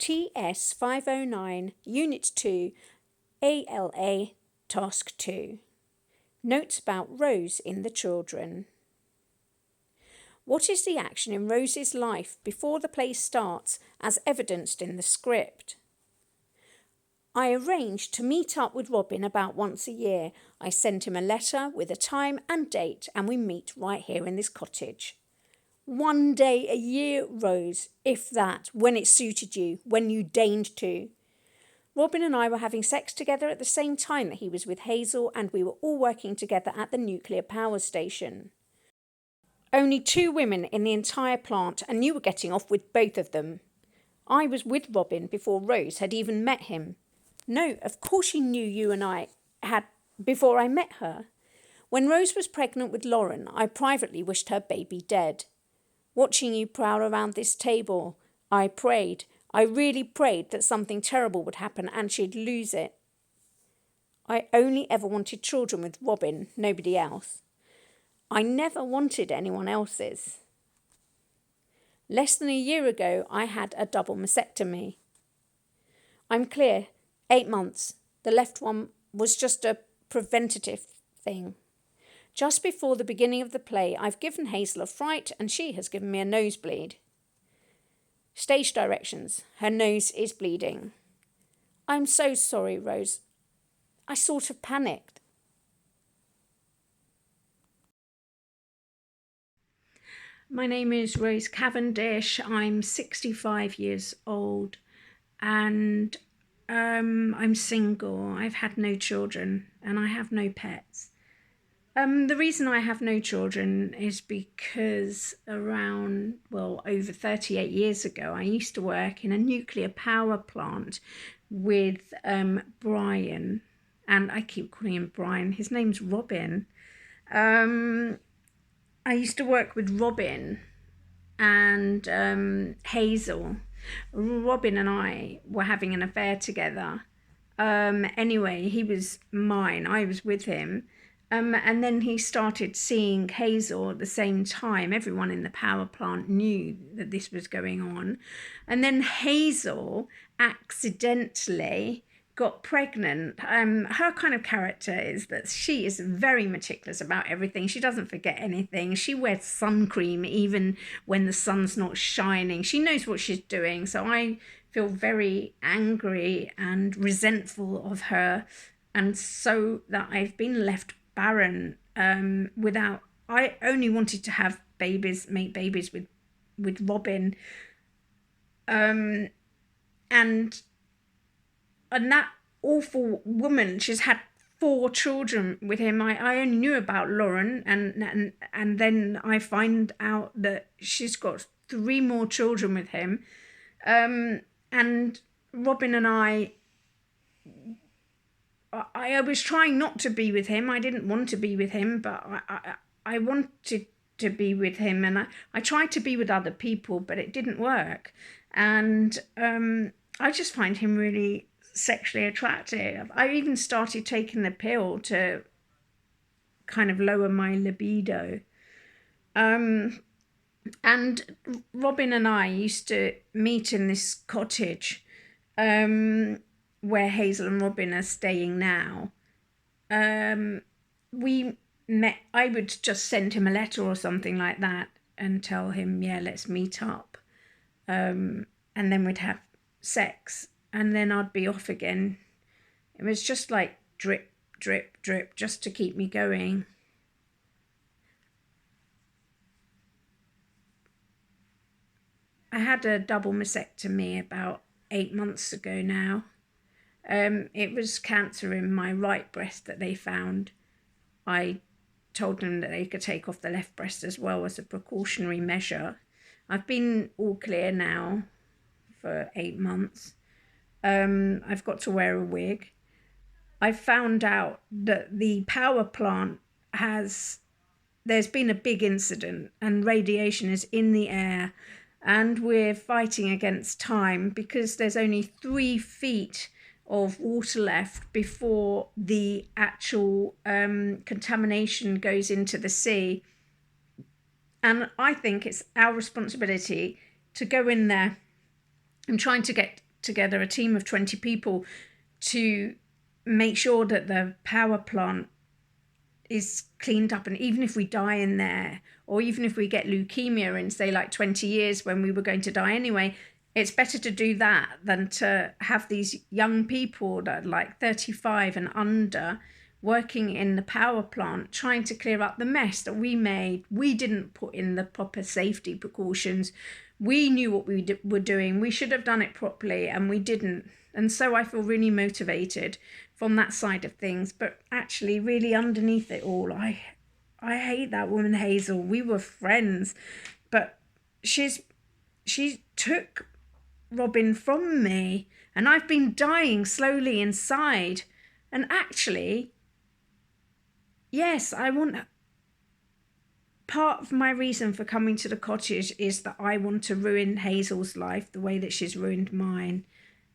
TS509, Unit 2, ALA, Task 2. Notes about Rose in the children. What is the action in Rose's life before the play starts, as evidenced in the script? I arranged to meet up with Robin about once a year. I sent him a letter with a time and date, and we meet right here in this cottage. 1 day a year, Rose, if that, when it suited you, when you deigned to. Robin and I were having sex together at the same time that he was with Hazel, and we were all working together at the nuclear power station. Only 2 women in the entire plant, and you were getting off with both of them. I was with Robin before Rose had even met him. No, of course she knew you and I had before I met her. When Rose was pregnant with Lauren, I privately wished her baby dead. Watching you prowl around this table, I really prayed that something terrible would happen and she'd lose it. I only ever wanted children with Robin, nobody else. I never wanted anyone else's. Less than a year ago, I had a double mastectomy. I'm clear, 8 months. The left one was just a preventative thing. Just before the beginning of the play, I've given Hazel a fright and she has given me a nosebleed. Stage directions. Her nose is bleeding. I'm so sorry, Rose. I sort of panicked. My name is Rose Cavendish. I'm 65 years old and I'm single. I've had no children and I have no pets. The reason I have no children is because over 38 years ago, I used to work in a nuclear power plant with Brian, and I keep calling him Brian. His name's Robin. I used to work with Robin and Hazel. Robin and I were having an affair together. Anyway, he was mine. I was with him. And then he started seeing Hazel at the same time. Everyone in the power plant knew that this was going on. And then Hazel accidentally got pregnant. Her kind of character is that she is very meticulous about everything. She doesn't forget anything. She wears sun cream even when the sun's not shining. She knows what she's doing. So I feel very angry and resentful of her. And so that I've been left barren I only wanted to have babies, make babies with Robin, and that awful woman, she's had 4 children with him. I only knew about Lauren and then I find out that she's got 3 more children with him, and Robin and I was trying not to be with him. I didn't want to be with him, but I wanted to be with him, and I tried to be with other people, but it didn't work. And I just find him really sexually attractive. I even started taking the pill to kind of lower my libido. And Robin and I used to meet in this cottage, where Hazel and Robin are staying now. We met, I would just send him a letter or something like that and tell him, yeah, let's meet up. And then we'd have sex and then I'd be off again. It was just like drip, drip, drip, just to keep me going. I had a double mastectomy about 8 months ago now. It was cancer in my right breast that they found. I told them that they could take off the left breast as well as a precautionary measure. I've been all clear now for 8 months. I've got to wear a wig. I found out that the power plant there's been a big incident and radiation is in the air, and we're fighting against time because there's only 3 feet of water left before the actual contamination goes into the sea. And I think it's our responsibility to go in there and trying to get together a team of 20 people to make sure that the power plant is cleaned up. And even if we die in there, or even if we get leukemia in, say, like 20 years when we were going to die anyway, it's better to do that than to have these young people that are like 35 and under working in the power plant, trying to clear up the mess that we made. We didn't put in the proper safety precautions. We knew what we were doing. We should have done it properly, and we didn't. And so I feel really motivated from that side of things. But actually, really underneath it all, I hate that woman Hazel. We were friends, but she took Robin from me, and I've been dying slowly inside. And actually, yes, I want... Part of my reason for coming to the cottage is that I want to ruin Hazel's life the way that she's ruined mine.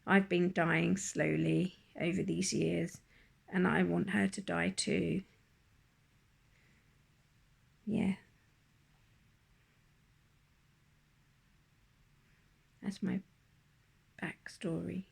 I've been dying slowly over these years, and I want her to die too. Yeah. That's my backstory.